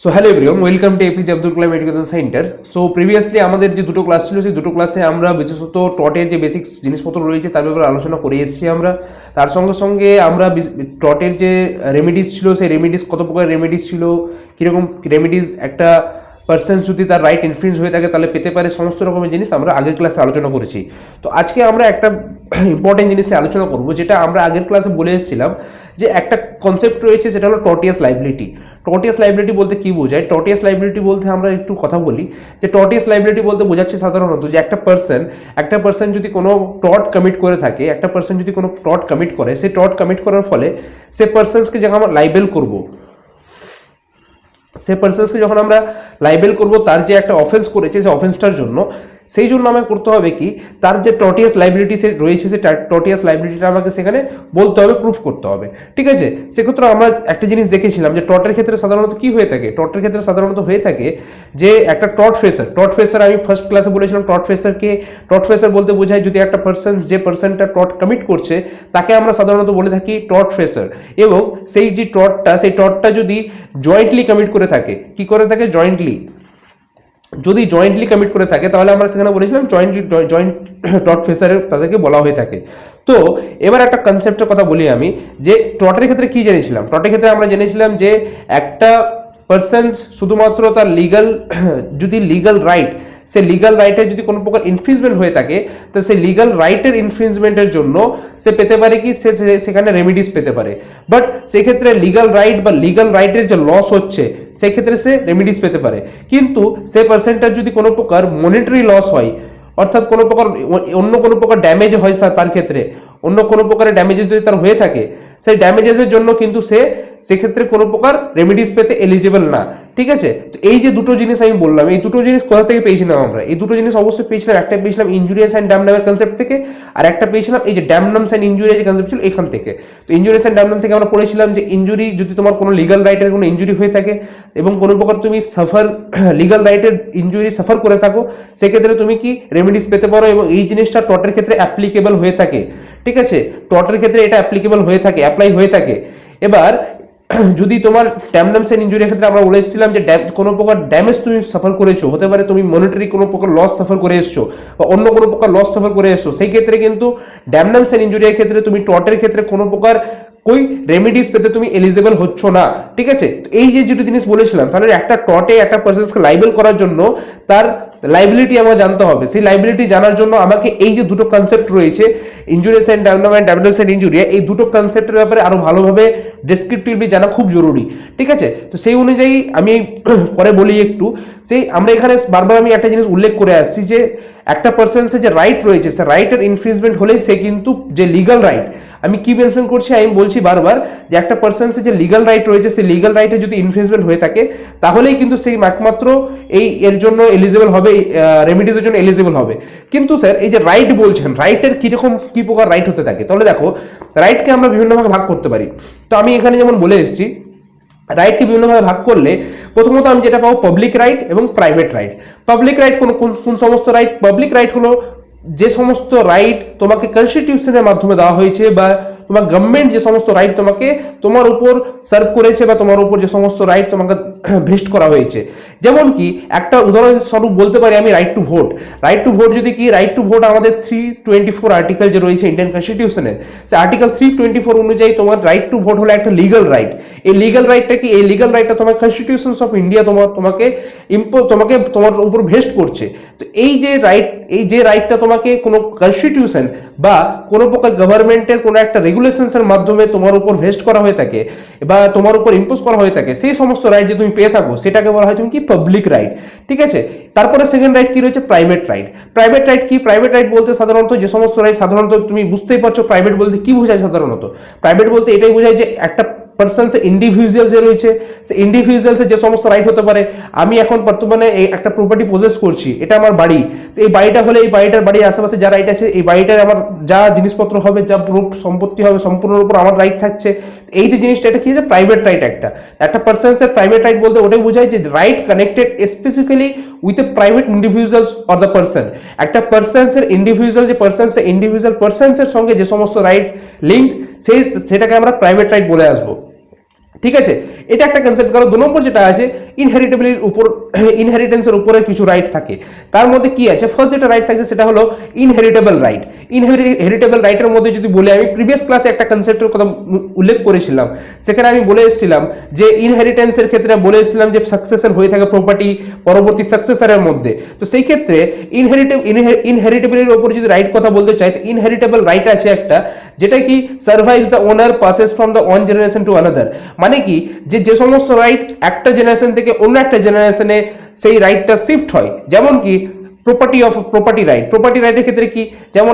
So hello everyone, welcome to APJ Abdul Kalam education centre. So previously আমাদের যে দুটো class ছিল সেই দুটো ক্লাসে আমরা বিশেষত টটের যে বেসিক জিনিসপত্র রয়েছে তার ব্যাপারে আলোচনা করে এসেছি আমরা। তার সঙ্গে সঙ্গে আমরা টটের যে রেমেডিস ছিল সেই রেমেডিস কত প্রকার রেমেডিস ছিল, কীরকম রেমেডিস একটা পার্সন যদি তার রাইট ইনফ্লুয়েন্স হয়ে থাকে তাহলে পেতে পারে, সমস্ত রকমের জিনিস আমরা আগের ক্লাসে আলোচনা করেছি। তো আজকে আমরা একটা ইম্পর্টেন্ট জিনিস নিয়ে আলোচনা করবো, যেটা আমরা আগের ক্লাসে বলে এসেছিলাম যে একটা কনসেপ্ট রয়েছে, সেটা হলো টর্টিয়াস লাইবিলিটি। টর্টিয়াস লাইবিলিটি বলতে কি বোঝায়? টর্টিয়াস লাইবিলিটি বলতে আমরা একটু কথা বলি যে টর্টিয়াস লাইবিলিটি বলতে বোঝাচ্ছে সাধারণত যে একটা পার্সন যদি কোনো টর্ট কমিট করে থাকে, একটা পার্সন যদি কোনো টর্ট কমিট করে, সেই টর্ট কমিট করার ফলে সে পার্সনসকে যখন আমরা লাইবেল করবো, সে পার্সনসকে যখন আমরা লাইবেল করব তার যে একটা অফেন্স করেছে সেই অফেন্সটার জন্য, সেই জন্য আমাকে করতে হবে কি, তার যে টর্টিয়াস লাইবিলিটি রয়েছে সেই টর্টিয়াস লাইবিলিটিটা আমাকে সেখানে বলতে হবে, প্রুফ করতে হবে। ঠিক আছে, সেক্ষেত্রে আমরা একটা জিনিস দেখেছিলাম যে টর্টের ক্ষেত্রে সাধারণত কি হয়ে থাকে, টর্টের ক্ষেত্রে সাধারণত হয়ে থাকে যে একটা টর্ট ফেসার আমি ফার্স্ট ক্লাসে বলেছিলাম টর্ট ফেসার বলতে বোঝায় যদি একটা পার্সন, যে পার্সনটা টর্ট কমিট করছে তাকে আমরা সাধারণত বলে থাকি টর্ট ফেসার। এবং সেই যে টর্টটা যদি জয়েন্টলি কমিট করে থাকে, কি করে থাকে, যদি জয়েন্টলি কমিট করে থাকে তাহলে আমরা সেখানে বলেছিলাম জয়েন্ট টর্ট ফেসারের তাদেরকে বলা হয়ে থাকে। তো এবার একটা কনসেপ্টের কথা বলি আমি, যে টর্টের ক্ষেত্রে কি জেনেছিলাম, টর্টের ক্ষেত্রে আমরা জেনেছিলাম যে একটা পার্সন শুধুমাত্র তার যদি লিগাল রাইট, সে লিগাল রাইটের যদি কোনো প্রকার ইনফ্রিঞ্জমেন্ট হয়ে থাকে, তো সেই লিগাল রাইটের ইনফ্রিঞ্জমেন্টের জন্য সে পেতে পারে কি, সেখানে রেমিডিস পেতে পারে। বাট সেক্ষেত্রে লিগাল রাইট বা লিগাল রাইটের যে লস হচ্ছে সেক্ষেত্রে সে রেমিডিস পেতে পারে। কিন্তু সে পার্সনটার যদি কোনো প্রকার মনিটারি লস হয়, অর্থাৎ কোনো প্রকার অন্য কোনো প্রকার ড্যামেজ হয় তার ক্ষেত্রে, অন্য কোনো প্রকারের ড্যামেজেস যদি তার হয়ে থাকে, সেই ড্যামেজেসের জন্য কিন্তু সেক্ষেত্রে কোনো প্রকার রেমিডিস পেতে এলিজিবল না। ঠিক আছে, তো এই যে দুটো জিনিস আমি বললাম, এই দুটো জিনিস কোথা থেকে পেয়েছিলাম আমরা? এই দুটো জিনিস অবশ্যই পেয়েছিলাম, একটা পেয়েছিলাম ইনজুরিয়াস অ্যান্ড ড্যামনামের কনসেপ্ট থেকে, আর একটা পেয়েছিলাম এই যে ড্যামনামস অ্যান্ড ইনজুরিয়াস যে কনসেপ্ট ছিল এখান থেকে। তো ইনজুরিয়াস অ্যান্ড ড্যামনাম থেকে আমরা পড়েছিলাম যে ইনজুরি, যদি তোমার কোনো লিগাল রাইটের কোনো ইনজুরি হয়ে থাকে এবং কোনো প্রকার তুমি লিগাল রাইটের ইনজুরি সাফার করে থাকো, সেক্ষেত্রে তুমি কি রেমিডিস পেতে পারো, এবং এই জিনিসটা টর্টের ক্ষেত্রে অ্যাপ্লিকেবল হয়ে থাকে। ঠিক আছে, টর্টের ক্ষেত্রে এটা অ্যাপ্লিকেবল হয়ে থাকে, অ্যাপ্লাই হয়ে থাকে। এবার যদি তোমার ড্যামনামস এন্ড ইনজুরির ক্ষেত্রে আমরা বলে এসেছিলাম যে কোনো প্রকার ড্যামেজ তুমি সাফার করেছো, হতে পারে তুমি মনিটারি কোনো প্রকার লস সাফার করে এসছো বা অন্য কোনো প্রকার লস সাফার করে এসছো, সেই ক্ষেত্রে কিন্তু ড্যামনামস এন্ড ইনজুরির ক্ষেত্রে তুমি টর্টের ক্ষেত্রে কোনো প্রকার কোই রেমিডিস পেতে তুমি এলিজিবল হচ্ছ না। ঠিক আছে, এই যে দুটো জিনিস বলেছিলাম, তাহলে একটা টর্টে একটা পার্সনকে লাইবেল করার জন্য তার লাইবিলিটি আমাকে জানতে হবে। সেই লাইবিলিটি জানার জন্য আমাকে এই যে দুটো কনসেপ্ট রয়েছে, ইনজুরিয়াস এন্ড ড্যামনামস এন্ড ইনজুরি, এই দুটো কনসেপ্টের ব্যাপারে আরো ভালোভাবে ডেসক্রিপটিভলি জানা খুব জরুরি। ঠিক আছে, তো সেই অনুযায়ী আমি পরে বলি একটু, সেই আমরা এখানে বারবার আমি একটা জিনিস উল্লেখ করে আসছি যে একটা পার্সনের যে রাইট রয়েছে, সে রাইটের ইনফ্রিঞ্জমেন্ট হলেই সে কিন্তু যে লিগাল রাইট, আমি কি মেনশন করছি, আমি বলছি বারবার যে একটা পার্সনের যে লিগাল রাইট রয়েছে, সেই লিগাল রাইটে যদি ইনফ্রিঞ্জমেন্ট হয়ে থাকে তাহলেই কিন্তু সেই একমাত্র এর জন্য এলিজিবল হবে, রেমিডিজের জন্য এলিজিবল হবে। কিন্তু স্যার এই যে রাইট বলছেন, রাইটের কিরকম কি প্রকার রাইট হতে থাকে, তাহলে দেখো রাইটকে আমরা বিভিন্নভাবে ভাগ করতে পারি। তো আমি এখানে যেমন বলে এসেছি, রাইটকে বিভিন্নভাবে ভাগ করলে প্রথমত আমি যেটা পাবো পাবলিক রাইট এবং প্রাইভেট রাইট। পাবলিক রাইট কোন সমস্ত রাইট? পাবলিক রাইট হলো যে সমস্ত রাইট তোমাকে কনস্টিটিউশনের মাধ্যমে দেওয়া হয়েছে, বা তোমার গভর্নমেন্ট যে সমস্ত রাইট তোমার উপর সার্ভ করেছে, বা তোমার উপর যে সমস্ত রাইট তোমাকে ভেস্ট করা হয়েছে। যেমন কি একটা উদাহরণস্বরূপ বলতে পারি আমি right to vote. Right to vote যদি কি, রাইট টু ভোট আমাদের 324 আর্টিকেল যে রয়েছে ইন্ডিয়ান কনস্টিটিউশনের, সে আর্টিকেল 324 অনুযায়ী তোমার রাইট টু ভোট হলো একটা লিগাল রাইট। এই লিগাল রাইটটা কি, এই লিগাল রাইটটা তোমার কনস্টিটিউশন অফ ইন্ডিয়া তোমাকে তোমার উপর ভেস্ট করছে। তো এই যে রাইটটা তোমাকে কোনো কনস্টিটিউশন বা কোনো প্রকার গভর্নমেন্টের কোনো একটা রেগুলেশনসের মাধ্যমে তোমার উপর ভেস্ট করা হয়ে থাকে বা তোমার উপর ইম্পোজ করা হয়ে থাকে, সেই সমস্ত রাইট যে তুমি পেয়ে থাকো সেটাকে বলা হয় তুমি কি পাবলিক রাইট। ঠিক আছে, তারপরে সেকেন্ড রাইট কি রয়েছে, প্রাইভেট রাইট। প্রাইভেট রাইট কি? প্রাইভেট রাইট বলতে সাধারণত যে সমস্ত রাইট, সাধারণত তুমি বুঝতেই পারছো প্রাইভেট বলতে কি বোঝায়। সাধারণত প্রাইভেট বলতে এটাই বোঝায় যে একটা পার্সন ইন্ডিভিজুয়াল যে রয়েছে, সে ইন্ডিভিজুয়ালসের যে সমস্ত রাইট হতে পারে। আমি এখন বর্তমানে এই একটা প্রপার্টি পজেস করছি, এটা আমার বাড়ি, তো এই বাড়িটা হলে এই বাড়ির আশেপাশে যা রাইট আছে, এই বাড়িটার আমার যা জিনিসপত্র হবে, যা সম্পত্তি হবে, সম্পূর্ণের উপর আমার রাইট থাকছে। এই যে জিনিসটা, এটা কি হচ্ছে প্রাইভেট রাইট। একটা পার্সনের প্রাইভেট রাইট বলতে ওটাই বোঝায় যে right connected specifically with a private individuals or the person. একটা পার্সনের ইন্ডিভিজুয়াল পার্সনের সঙ্গে যে সমস্ত রাইট লিঙ্ক, সেটাকে আমরা প্রাইভেট রাইট বলে আসবো। ঠিক আছে, এটা একটা কনসেপ্ট। কারণ 2 নম্বর যেটা আছে, ইনহেরিটেবিলিটির উপর ইনহেরিটেন্সের উপরে কিছু রাইট থাকে। তার মধ্যে কি আছে, ফার্স্ট যেটা রাইট থাকছে সেটা হলো ইনহেরিটেবল রাইট। ইনহেরিটেবল রাইটের মধ্যে যদি বলি, আমি প্রিভিয়াস ক্লাসে একটা কনসেপ্টের কথা উল্লেখ করেছিলাম, সেখানে আমি বলে এসেছিলাম যে ইনহেরিটেন্সের ক্ষেত্রে বলে এসেছিলাম যে সাকসেসর হয়ে থাকে প্রপার্টি পরবর্তী সাকসেসরের মধ্যে। তো সেই ক্ষেত্রে ইনহেরিটেবিলিটির উপর যদি রাইট কথা বলতে চাই, তো ইনহেরিটেবল রাইট আছে একটা, যেটা কি survives the owner passes from the one generation to another. মানে কি, যে সমস্ত রাইট একটা জেনারেশন থেকে অন্য একটা জেনারেশনে সেই রাইটটা শিফট হয়। যেমন কি প্রপার্টি রাইটের ক্ষেত্রে কি, যেমন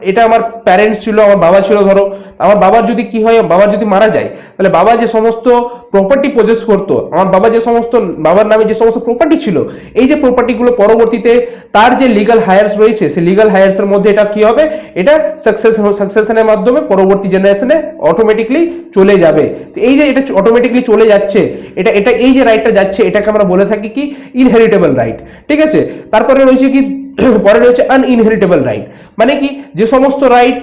এটা আমার প্যারেন্টস ছিল, আমার বাবা ছিল, ধরো আমার বাবার যদি কি হয়, বাবার যদি মারা যায়, তাহলে বাবা যে সমস্ত প্রপার্টি পজেস করতো, আমার বাবার নামে যে সমস্ত প্রপার্টি ছিল, এই যে প্রপার্টিগুলো পরবর্তীতে তার যে লিগাল হায়ার্স রয়েছে, সেই লিগাল হায়ার্সের মধ্যে এটা কি হবে, এটা সাকসেশনের মাধ্যমে পরবর্তী জেনারেশনে অটোমেটিকলি চলে যাবে। তো এই যে এটা অটোমেটিকলি চলে যাচ্ছে, এটা এই যে রাইটটা যাচ্ছে, এটাকে আমরা বলে থাকি কি ইনহেরিটেবল রাইট। ঠিক আছে, তারপরে রয়েছে কি, পরে রয়েছে আনইনহেরিটেবল রাইট। মানে কি, যে সমস্ত রাইট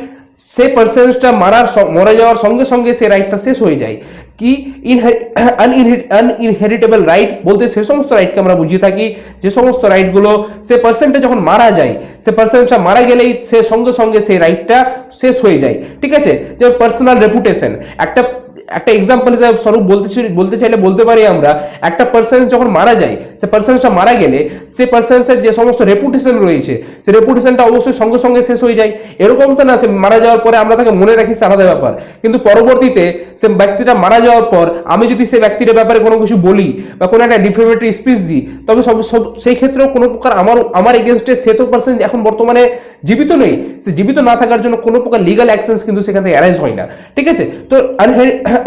সে পার্সনটা মারা যাওয়ার সঙ্গে সঙ্গে সে রাইটটা শেষ হয়ে যায়। কি আনইনহেরিটেবল রাইট বলতে সে সমস্ত রাইটকে আমরা বুঝিয়ে থাকি যে সমস্ত রাইটগুলো সে পার্সনটা যখন মারা যায়, সে পার্সনটা মারা গেলেই সে সঙ্গে সঙ্গে সেই রাইটটা শেষ হয়ে যায়। ঠিক আছে, যেমন পার্সোনাল রেপুটেশন, একটা এক্সাম্পল হিসাবে স্বরূপ বলতে চাইলে বলতে পারি আমরা, একটা পার্সন যখন মারা যায়, সে পার্সনটা মারা গেলে সে পার্সনের যে সমস্ত রেপুটেশন রয়েছে, সে রেপুটেশনটা অবশ্যই সঙ্গে সঙ্গে শেষ হয়ে যায়। এরকম তো না সে মারা যাওয়ার পরে আমরা তাকে মনে রাখি, সে আলাদা ব্যাপার, কিন্তু পরবর্তীতে সে ব্যক্তিটা মারা যাওয়ার পর আমি যদি সেই ব্যক্তির ব্যাপারে কোনো কিছু বলি বা কোনো একটা ডিফেমেটরি স্পিচ দিই, তবে সেই ক্ষেত্রেও কোনো প্রকার আমার এগেনস্টে সে তো পার্সন এখন বর্তমানে জীবিত নেই, সে জীবিত না থাকার জন্য কোনো প্রকার লিগাল অ্যাকশনস কিন্তু সেখান থেকে অ্যারাইজ হয় না। ঠিক আছে, তো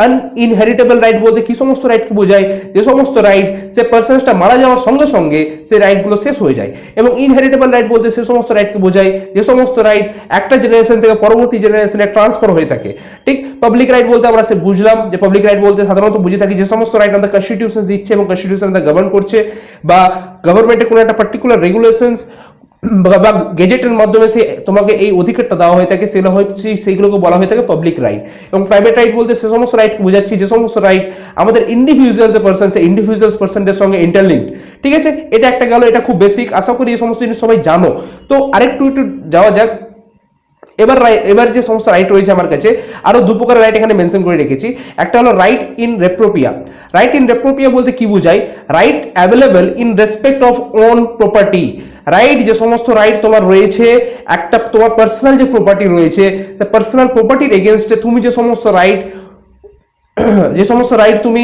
আনইনহেরিটেবল রাইট বলতে কি সমস্ত রাইটকে বোঝায়, যে সমস্ত রাইট সে পার্সনটা মারা যাওয়ার সঙ্গে সঙ্গে সেই রাইটগুলো শেষ হয়ে যায়। এবং ইনহেরিটেবল রাইট বলতে সে সমস্ত রাইটকে বোঝায় যে সমস্ত রাইট একটা জেনারেশন থেকে পরবর্তী জেনারেশনে ট্রান্সফার হয়ে থাকে। ঠিক, পাবলিক রাইট বলতে আমরা সে বুঝলাম যে পাবলিক রাইট বলতে সাধারণত বুঝে থাকি যে সমস্ত রাইট আমাদের কনস্টিটিউশন দিচ্ছে এবং কনস্টিটিউশন গভর্ন করছে, বা গভর্নমেন্টের কোনো একটা পার্টিকুলার রেগুলেশনস বা গেজেটের মাধ্যমে সে তোমাকে এই অধিকারটা দেওয়া হয়ে থাকে, সেইগুলোকে বলা হয়ে থাকে পাবলিক রাইট। এবং প্রাইভেট রাইট বলতে সে সমস্ত রাইট বোঝাচ্ছি যে সমস্ত রাইট আমাদের ইন্ডিভিজুয়ালস পার্সনদের সঙ্গে ইন্টারলিঙ্কড। ঠিক আছে, এটা একটা গেল, এটা খুব বেসিক, আশা করি এই সমস্ত জিনিস সবাই জানো। তো আরেকটু যাওয়া যাক, এবার যে সমস্ত রাইট রয়েছে আমার কাছে, আরো দু প্রকার রাইট এখানে মেনশন করে রেখেছি। একটা হলো রাইট ইন রেপ্রোপিয়া। রাইট ইন রেপ্রোপিয়া বলতে কি বোঝায়, right available in respect of on property. Right, যে সমস্ত রাইট তোমার রয়েছে, একটা তোমার পার্সোনাল যে প্রপার্টি রয়েছে, সে পার্সোনাল প্রপার্টির এগেনস্টে তুমি যে সমস্ত রাইট তুমি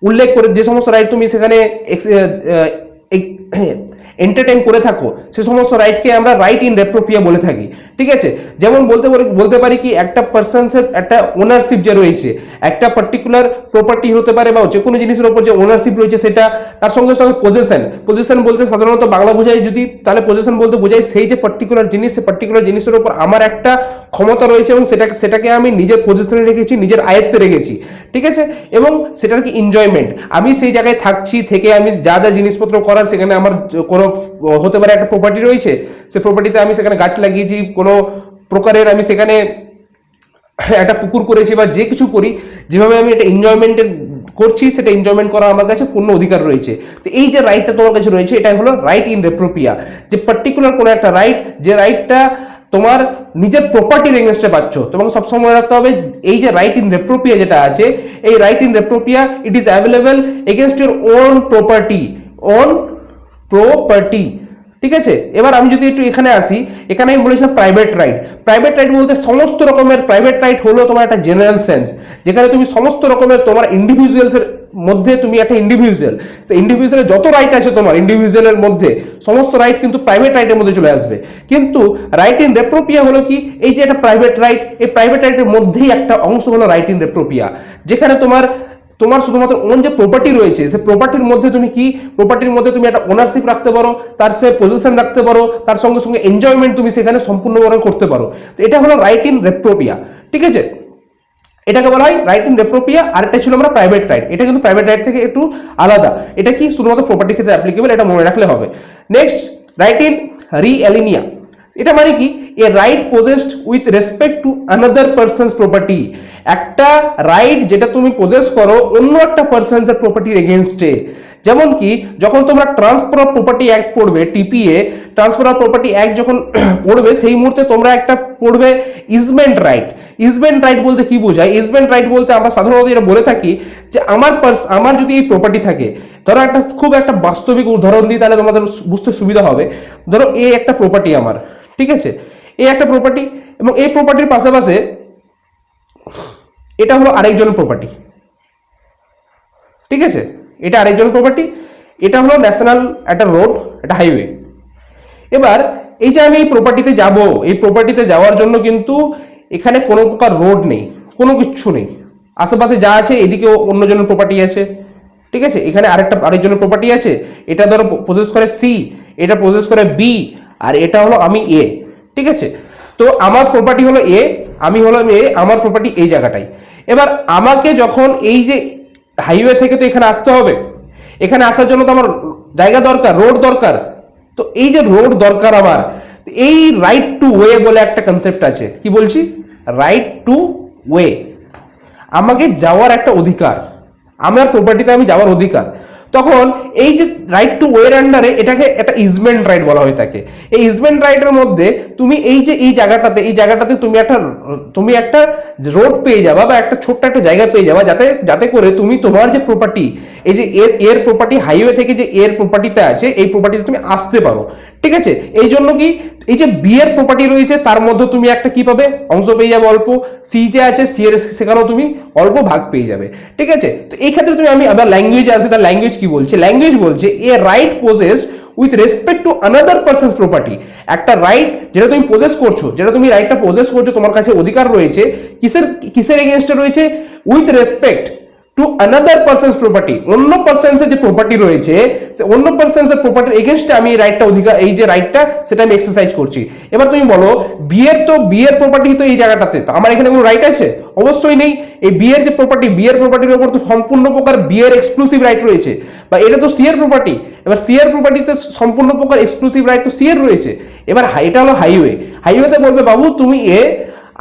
উল্লেখ করে, যে সমস্ত রাইট তুমি সেখানে এন্টারটেইন করে থাকো, সে সমস্ত রাইটকে আমরা রাইট ইন রেপ্রোপিয়া বলে থাকি। ঠিক আছে, যেমন বলতে পারি কি, একটা পার্সনের একটা ওনারশিপ যে রয়েছে, একটা পার্টিকুলার প্রপার্টি হতে পারে বা যে কোনো জিনিসের উপর যে ওনারশিপ রয়েছে সেটা, তার সঙ্গে সঙ্গে পজেশন বলতে সাধারণত বাংলা বোঝায়, যদি তাহলে পজেশন বলতে বোঝায় সেই যে পার্টিকুলার জিনিস, সে পার্টিকুলার জিনিসের উপর আমার একটা ক্ষমতা রয়েছে এবং সেটাকে আমি নিজের পজেশনে রেখেছি, নিজের আয়ত্তে রেখেছি। ঠিক আছে, এবং সেটার কি এনজয়মেন্ট, আমি সেই জায়গায় থাকছি, থেকে আমি যা যা জিনিসপত্র করার, সেখানে আমার কোনো হতে পারে একটা প্রপার্টি রয়েছে, সে প্রপার্টিতে আমি সেখানে গাছ লাগিয়েছি, কোনো প্রকারের আমি সেখানে একটা পুকুর করেছি, বা যে কিছু করি, যেভাবে আমি এটা এনজয়মেন্টের করছি, সেটা এনজয়মেন্ট করা আমার কাছে পূর্ণ অধিকার রয়েছে। তো এই যে রাইটটা তোমার কাছে রয়েছে, এটা হলো রাইট ইন রেপ্রোপিয়া, যে পার্টিকুলার কোনো একটা রাইট, যে রাইটটা তোমার নিজের প্রপার্টির এগেনস্টে পাচ্ছ। তোমাকে সবসময় মনে রাখতে হবে, এই যে রাইট ইন রেপ্রোপিয়া যেটা আছে, এই রাইট ইন রেপ্রোপিয়া it is available against your own property. ঠিক আছে, এবার আমি যদি একটু এখানে আসি, এখানে আমি বলেছিলাম প্রাইভেট রাইট বলতে সমস্ত রকমের প্রাইভেট রাইট হলো তোমার একটা জেনারেল সেন্স, যেখানে তুমি সমস্ত রকমের তোমার ইন্ডিভিজুয়ালসের মধ্যে তুমি একটা ইন্ডিভিজুয়ালের যত রাইট আছে তোমার ইন্ডিভিজুয়ালের মধ্যে, সমস্ত রাইট কিন্তু প্রাইভেট রাইটের মধ্যে চলে আসবে। কিন্তু রাইট ইন রেপ্রোপিয়া হলো কি, এই যে একটা প্রাইভেট রাইট, এই প্রাইভেট রাইটের মধ্যেই একটা অংশ হলো রাইট ইন রেপ্রোপিয়া, যেখানে তোমার শুধুমাত্র ওন যে প্রপার্টি রয়েছে, সে প্রপার্টির মধ্যে তুমি একটা ওনারশিপ রাখতে পারো, তার সে পজিশন রাখতে পারো, তার সঙ্গে সঙ্গে এনজয়মেন্ট তুমি সেখানে সম্পূর্ণভাবে করতে পারো। তো এটা হলো রাইট ইন রেপ্রোপিয়া। ঠিক আছে, এটাকে বলা হয় রাইট ইন রেপ্রোপিয়া। আরেকটা ছিল আমরা প্রাইভেট রাইট, এটা কিন্তু প্রাইভেট রাইট থেকে একটু আলাদা, এটা কি শুধুমাত্র প্রপার্টির ক্ষেত্রে অ্যাপ্লিকেবল, এটা মনে রাখলে হবে। নেক্সট, রাইট ইন রিএলিনিয়া। এটা মানে কি, a right possessed with respect to another person's property, একটা রাইট যেটা তুমি পজেস করো অন্য একটা পারসনসের প্রপার্টির এগেনস্টে। যেমন কি যখন তোমরা ট্রান্সফার অফ প্রপার্টি অ্যাক্ট পড়বে, TPA transfer of property act যখন পড়বে, সেই মুহূর্তে তোমরা একটা পড়বে ইজমেন্ট রাইট। ইজমেন্ট রাইট বলতে কি বোঝায়? ইজমেন্ট রাইট বলতে আমরা সাধারণত এটা বলে থাকি যে আমার যদি এই প্রপার্টি থাকে, ধরো একটা খুব একটা বাস্তবিক উদাহরণ দিই তাহলে তোমাদের বুঝতে সুবিধা হবে। ধরো এই একটা প্রপার্টি আমার, ঠিক আছে, এই একটা প্রপার্টি, এবং এই প্রপার্টির পাশাপাশি এটা হলো আরেকজনের প্রপার্টি, ঠিক আছে, এটা আরেকজনের প্রপার্টি, এটা হলো ন্যাশনাল একটা রোড, একটা হাইওয়ে। এবার এই যে আমি এই প্রপার্টিতে যাব, এই প্রপার্টিতে যাওয়ার জন্য কিন্তু এখানে কোনো প্রকার রোড নেই, কোনো কিচ্ছু নেই, আশেপাশে যা আছে এদিকে অন্যজনের প্রপার্টি আছে, ঠিক আছে, এখানে আরেকজনের প্রপার্টি আছে, এটা ধরো প্রসেস করে সি, এটা প্রসেস করে বি, আর এটা হলো আমি এ, ঠিক আছে। তো আমার প্রপার্টি হলো এ, আমি হলো এ, আমার প্রপার্টি এই জায়গাটাই। এবার আমাকে যখন এই যে হাইওয়ে থেকে তো এখানে আসতে হবে, এখানে আসার জন্য তো আমার জায়গা দরকার, রোড দরকার। তো এই যে রোড দরকার আমার, এই রাইট টু ওয়ে বলে একটা কনসেপ্ট আছে। কি বলছি? রাইট টু ওয়ে, আমাকে যাওয়ার একটা অধিকার, আমার প্রপার্টিতে আমি যাওয়ার অধিকার। তখন এই যে রাইট টু ওয়ের আন্ডারে এটাকে একটা ইজমেন্ট রাইট বলা হয়ে থাকে। এই ইজমেন্ট রাইটের মধ্যে তুমি এই যে এই জায়গাটাতে তুমি একটা রোড পেয়ে যাবা, বা একটা ছোট্ট একটা জায়গা পেয়ে যাবা, যাতে করে তুমি তোমার যে প্রপার্টি, এই যে এর প্রপার্টি হাইওয়ে থেকে যে এর প্রপার্টিতে আছে, এই প্রপার্টিতে তুমি আসতে পারো, ঠিক আছে। এই জন্য কি এই যে বি এর প্রপার্টি রয়েছে তার মধ্যে তুমি একটা কি পাবে, অংশ পেয়ে যাবে অল্প, সি যে আছে সি এর সেখানেও তুমি অল্প ভাগ পেয়ে যাবে, ঠিক আছে। তো এই ক্ষেত্রে তুমি আমি আবার ল্যাঙ্গুয়েজে আসি, তার ল্যাঙ্গুয়েজ কি বলছে? ল্যাঙ্গুয়েজ বলছে a right possessed with respect to another person's property, একটা রাইট যেটা তুমি পজেস করছো, তোমার কাছে অধিকার রয়েছে, কিসের এগেইনস্টে রয়েছে? With respect to another person's property, অন্য পারসনসের যে প্রপার্টি রয়েছে, অন্য পারসনসের প্রপার্টির এগেইনস্টে আমি এই রাইটটা অধিকার, এই যে রাইটটা সেটা আমি এক্সারসাইজ করছি। এবার তুমি বলো বিয়ের প্রপার্টি তো এই জায়গাটাতে, আমার এখানে কোনো রাইট আছে? অবশ্যই নেই। এই বিয়ের যে প্রপার্টি, বিয়ের প্রপার্টির উপর তো সম্পূর্ণ প্রকার বিয়ের এক্সক্লুসিভ রাইট রয়েছে, বা এটা তো সি এর প্রপার্টি, এবার সি এর প্রপার্টিতে সম্পূর্ণ প্রকার এক্সক্লুসিভ রাইট তো সি এর রয়েছে। এবার এটা হলো হাইওয়েতে বলবে বাবু তুমি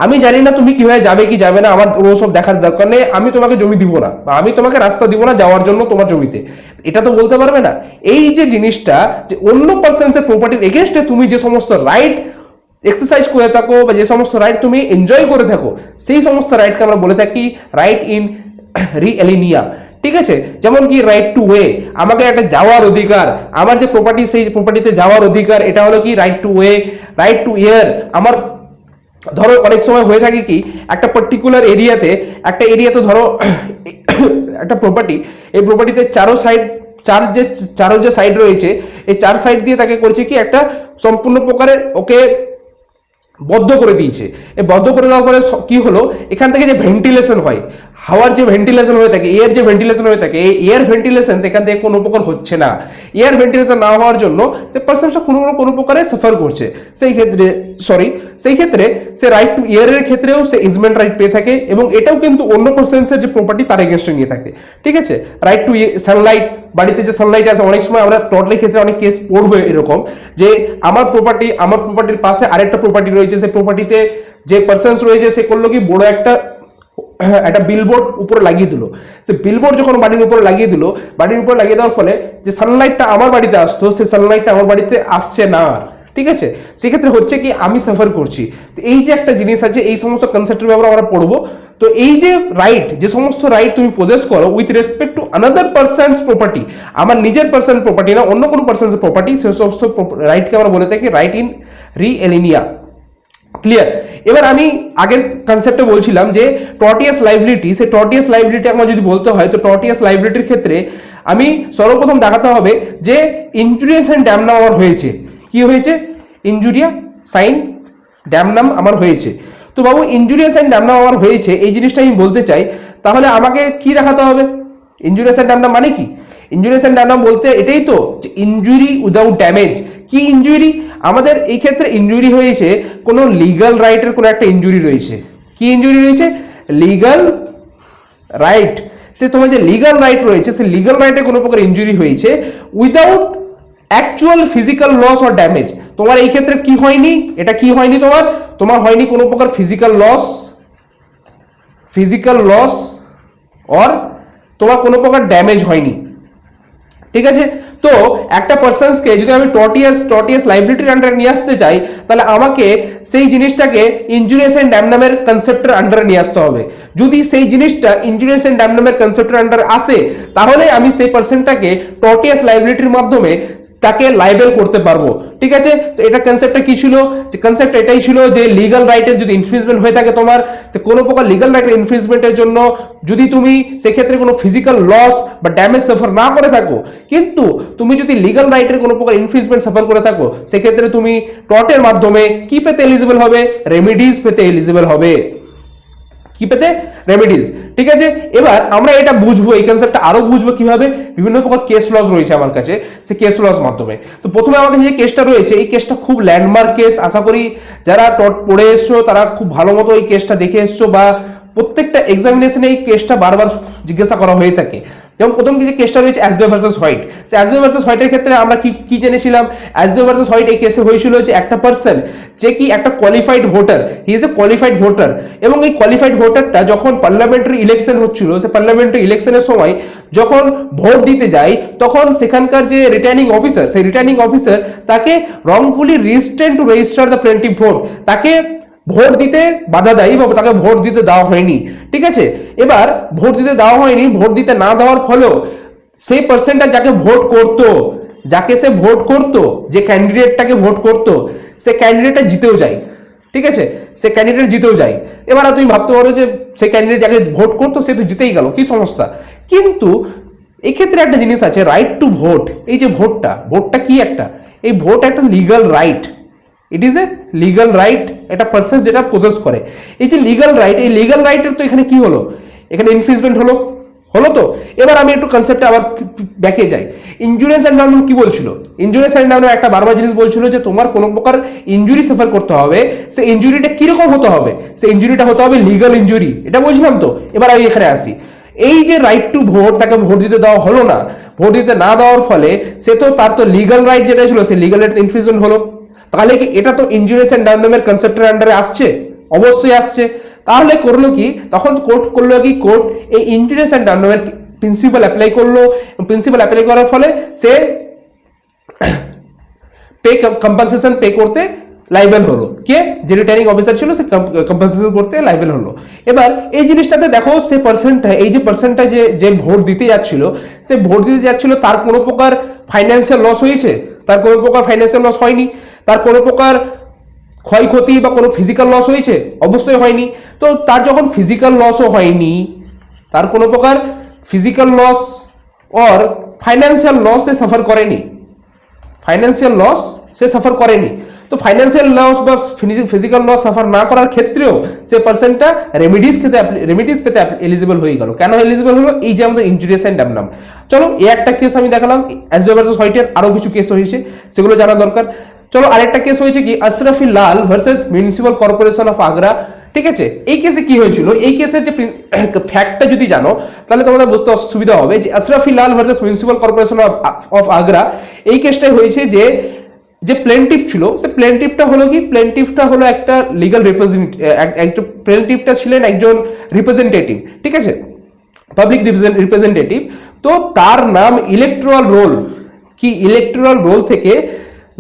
আমি জানি না তুমি কিভাবে যাবে কি যাবে না, আমার ওসব দেখার দরকার নেই, আমি তোমাকে জমি দিব না, বা আমি তোমাকে রাস্তা দিব না যাওয়ার জন্য তোমার জমিতে, এটা তো বলতে পারবে না। এই যে জিনিসটা, যে অন্য পারসনসের প্রপার্টির এগেইনস্টে তুমি যে সমস্ত রাইট এক্সারসাইজ করে থাকো, বা যে সমস্ত রাইট তুমি এনজয় করে থাকো, সেই সমস্ত রাইটকে আমরা বলে থাকি রাইট ইন রিএলিনিয়া, ঠিক আছে। যেমন কি রাইট টু ওয়ে, আমাকে একটা যাওয়ার অধিকার, আমার যে প্রপার্টি সেই প্রপার্টিতে যাওয়ার অধিকার, এটা হলো কি right two way. Right two air, আমার ধরো অনেক সময় হয়ে থাকে কি একটা পার্টিকুলার এরিয়াতে ধরো একটা প্রপার্টি, এই প্রপার্টিতে চারো যে সাইড রয়েছে, এই চার সাইড দিয়ে তাকে করেছে কি একটা সম্পূর্ণ প্রকারের ওকে বদ্ধ করে দিয়েছে। এই বদ্ধ করে দেওয়ার পরে কি হলো, এখান থেকে যে ভেন্টিলেশন হয়, হাওয়ার যে ভেন্টিলেশন হয়ে থাকে, এয়ার যে ভেন্টিলেশন হয়ে থাকে, এই এয়ার ভেন্টিলেশন এখান থেকে কোনো প্রকার হচ্ছে না। এয়ার ভেন্টিলেশন না হওয়ার জন্য সে পার্সনটা কোনো প্রকারে সাফার করছে। সেই ক্ষেত্রে সে রাইট টু এয়ারের ক্ষেত্রেও সে ইজমেন্ট রাইট পেয়ে থাকে, এবং এটাও কিন্তু অন্য পার্সনের যে প্রপার্টি তার এগেনস্টে নিয়ে থাকে, ঠিক আছে। রাইট টু সানলাইট, বাড়িতে যে সানলাইট আছে, অনেক সময় আমরা টটলের ক্ষেত্রে অনেক কেস পড়বে এরকম, যে আমার প্রপার্টির পাশে আরেকটা প্রপার্টি রয়েছে, সেই প্রপার্টিতে যে পার্সনস রয়েছে সে করলো কি বড় একটা বিলবোর্ড উপরে লাগিয়ে দিল। সে বিলবোর্ড যখন বাড়ির উপরে লাগিয়ে দেওয়ার ফলে যে সানলাইটটা আমার বাড়িতে আসতো, সেই সানলাইটটা আমার বাড়িতে আসছে না, ঠিক আছে। সেক্ষেত্রে হচ্ছে কি আমি সাফার করছি। তো এই যে একটা জিনিস আছে, এই সমস্ত কনসেপ্টের ব্যাপারে আমরা পড়বো। তো এই যে রাইট, যে সমস্ত রাইট তুমি পজেস করো with respect to another person's property, আমার নিজের পার্সন প্রপার্টি না, অন্য কোনো পার্সনস প্রপার্টি, সেই সমস্ত রাইটকে আমরা বলে থাকি রাইট ইন রিএলিনিয়া। ক্লিয়ার? এবার আমি আগের কনসেপ্টে বলছিলাম যে টর্টিয়াস লাইবিলিটি, সেই টর্টিয়াস লাইবিলিটি আমার যদি বলতে হয়, তো টর্টিয়াস লাইবিলিটির ক্ষেত্রে আমি সর্বপ্রথম দেখাতে হবে যে ইনজুরিয়াস অ্যান্ড ড্যামনাম আমার হয়েছে। কি হয়েছে? ইনজুরিয়া সাইন ড্যামনাম আমার হয়েছে। তো বাবু ইনজুরিয়াস অ্যান্ড ড্যামনাম আমার হয়েছে, এই জিনিসটা আমি বলতে চাই, তাহলে আমাকে কি দেখাতে হবে? ইনজুরিয়াস অ্যান্ড ড্যামনাম মানে কি? ইনজুরিয়াস অ্যান্ড ড্যামনাম বলতে এটাই তো, যে ইনজুরি উইদাউট ড্যামেজ। কি ইনজুরি? আমাদের এই ক্ষেত্রে ইনজুরি হয়েছে কোনো লিগাল রাইটের কোনো একটা ইনজুরি রয়েছে। কি ইনজুরি রয়েছে? Legal right. সে তোমার যে লিগাল রাইট রয়েছে, সেই লিগাল রাইটে কোনো প্রকার ইনজুরি হয়েছে without actual physical loss or damage, তোমার এই ক্ষেত্রে কি হয়নি, এটা কি হয়নি, তোমার হয়নি কোনো প্রকার ফিজিক্যাল লস অর তোমার কোনো প্রকার ড্যামেজ হয়নি, ঠিক আছে। তো একটা পার্সনকে যদি আমি টর্টিয়াস লাইবিলিটির আন্ডারে নিয়ে আসতে চাই, তাহলে আমাকে সেই জিনিসটাকে ইনজুরিয়াস এন্ড ড্যামনামের কনসেপ্টের আন্ডারে নিয়ে আসতে হবে। যদি সেই জিনিসটা ইনজুরিয়াস এন্ড ড্যামনামের কনসেপ্টের আন্ডারে আসে, তাহলে আমি সেই পার্সনটাকে টর্টিয়াস লাইবিলিটির মাধ্যমে তাকে লাইবেল করতে পারবো, ঠিক আছে। তো এটা কনসেপ্টটা কি ছিল, যে কনসেপ্ট এটাই ছিল যে লিগ্যাল রাইটের যদি ইনফ্রিজমেন্ট হয়ে থাকে, তোমার যে কোনো প্রকার লিগ্যাল রাইটের ইনফ্রিজমেন্টের জন্য যদি তুমি সেক্ষেত্রে কোনো ফিজিক্যাল লস বা ড্যামেজ সাফার না করে থাকো, কিন্তু তুমি যদি লিগ্যাল রাইটের কোনো প্রকার ইনফ্রিজমেন্ট সাফার করে থাকো, সেক্ষেত্রে তুমি টর্টের মাধ্যমে কি পেতে এলিজিবল হবে, রেমিডিজ পেতে এলিজিবল হবে, কি পেতে, রেমিডিজ, ঠিক আছে। এবার আমরা এটা বুঝবো, এই কনসেপ্টটা আরো বুঝবো কিভাবে, বিভিন্ন প্রকার কেস লস রয়েছে আমার কাছে, সে কেস লস মাধ্যমে। তো প্রথমে আমার কাছে যে কেসটা রয়েছে, এই কেসটা খুব ল্যান্ডমার্ক কেস, আশা করি যারা টট পড়ে এসছো তারা খুব ভালো মতো এই কেসটা দেখে এসছো, বা প্রত্যেকটা এক্সামিনেশনে এই কেসটা বারবার জিজ্ঞাসা করা হয়ে থাকে। যেমন প্রথম যে কেসটা রয়েছে অ্যাসবে ভার্সেস হোয়াইট, অ্যাসবে ভার্সেস হোয়াইটের ক্ষেত্রে আমরা কি জেনেছিলাম, অ্যাসবে ভার্সেস হোয়াইট এই কেসে হয়েছিল যে একটা পার্সন যে কি একটা qualified voter, he is a qualified voter, এবং এই কোয়ালিফাইড ভোটারটা যখন পার্লামেন্টারি ইলেকশন হচ্ছিল, সে পার্লামেন্টারি ইলেকশনের সময় যখন ভোট দিতে যায়, তখন সেখানকার যে রিটার্নিং অফিসার, সেই রিটার্নিং অফিসার তাকে রংফুলি restrain to register the প্লেন্টিভ vote, তাকে ভোট দিতে বাধা দেয় বা তাকে ভোট দিতে দেওয়া হয়নি, ঠিক আছে। এবার ভোট দিতে দেওয়া হয়নি, ভোট দিতে না দেওয়ার ফলেও সেই পার্সনটা যাকে ভোট করতো, যাকে সে ভোট করতো, যে ক্যান্ডিডেটটাকে ভোট করতো, সে ক্যান্ডিডেটটা জিতেও যায়, ঠিক আছে, সে ক্যান্ডিডেট জিতেও যায়। এবার তুমি ভাবতে পারো যে সে ক্যান্ডিডেট যাকে ভোট করতো সে তো জিতেই গেল, কি সমস্যা। কিন্তু এক্ষেত্রে একটা জিনিস আছে, রাইট টু ভোট। এই যে ভোটটা কি একটা, এই ভোট একটা legal right, it is a legal right, একটা পার্সন যেটা প্রসেস করে। এই যে লিগাল রাইট, এই লিগাল রাইটের তো এখানে কি হলো, এখানে ইনফ্রিজমেন্ট হলো তো। এবার আমি একটু কনসেপ্টে আবার ব্যাকে যাই। ইনজুরিয়াস এন্ড ডাউন কি বলছিল, ইনজুরিয়াস এন্ড ডাউন একটা বারবার জিনিস বলছিল যে তোমার কোনো প্রকার ইনজুরি সাফার করতে হবে, সে ইনজুরিটা কিরকম হতে হবে, সে ইনজুরিটা হতে হবে লিগাল ইনজুরি, এটা বুঝলাম তো। এবার আমি এখানে আসি, এই যে রাইট টু ভোট, তাকে ভোট দিতে দেওয়া হলো না, ভোট দিতে না দেওয়ার ফলে সে তো তার তো লিগাল রাইট যেটা ছিল, সে লিগাল রাইট ইনফ্রিজমেন্ট হলো, তাহলে কি এটা তো ইনজুরিয়াস এন্ড ডাউনের কনসেপ্টের আন্ডারে আসছে, অবশ্যই আসছে। তাহলে করলো কি, তখন কোর্ট করলো কি, কোর্ট এই ইনজুরিয়াস এন্ড ডাউনের প্রিন্সিপাল অ্যাপ্লাই করলো, প্রিন্সিপাল অ্যাপ্লাই করার ফলে সে কম্পেনসেশন পে করতে লাইবেল হলো, কে যে রিটার্নিং অফিসার ছিল সে কম্পেনসেশন করতে লাইবেল হলো। এবার এই জিনিসটাতে দেখো, সে পার্সনটা, এই যে পার্সনটা যে ভোট দিতে যাচ্ছিল, সে ভোট দিতে যাচ্ছিল, তার কোনো প্রকার ফাইন্যান্সিয়াল লস হয়েছে, তার কোনো প্রকার ফাইন্যান্সিয়াল লস হয়নি, তার কোনো প্রকার ক্ষয়ক্ষতি বা কোনো ফিজিক্যাল লস হয়েছে, অবশ্যই হয়নি। তো তার যখন ফিজিক্যাল লসও হয়নি, তার কোনো প্রকার physical loss or financial loss সে সাফার করেনি, ফাইন্যান্সিয়াল লস সে সাফার করেনি। তো ফাইন্যান্সিয়াল লস বা ফিজিক্যাল লস সাফার না করার ক্ষেত্রেও সে পার্সনটা রেমিডিস পেতে এলিজিবল হয়ে গেল। কেন এলিজিবল হলো, এই যে আমাদের ইনজুরিয়াস এন্ড ডাউন। চলো এই একটা কেস আমি দেখালাম, অ্যাসবে ভার্সেস হোয়াইটের আরো কিছু কেস হয়েছে, সেগুলো জানা দরকার। চলো আরেকটা কেস হয়েছে কি, Ashrafi Lal versus municipal corporation of Agra, ঠিক আছে। এই কেসে কি হয়েছিল, এই কেসের যে ফ্যাক্টটা যদি জানো, তাহলে তোমাদের বুঝতে সুবিধা হবে যে Ashrafi Lal versus municipal corporation of Agra, এই কেসটাই হয়েছে যে প্লেন্টিফ ছিল, সে প্লেন্টিফটা হলো কি, প্লেন্টিফটা হলো একটা লিগাল প্লেন্টিফটা ছিলেন একজন রিপ্রেজেন্টেটিভ, ঠিক আছে, পাবলিক রিপ্রেজেন্টেটিভ। তো তার নাম ইলেকট্রাল রোল থেকে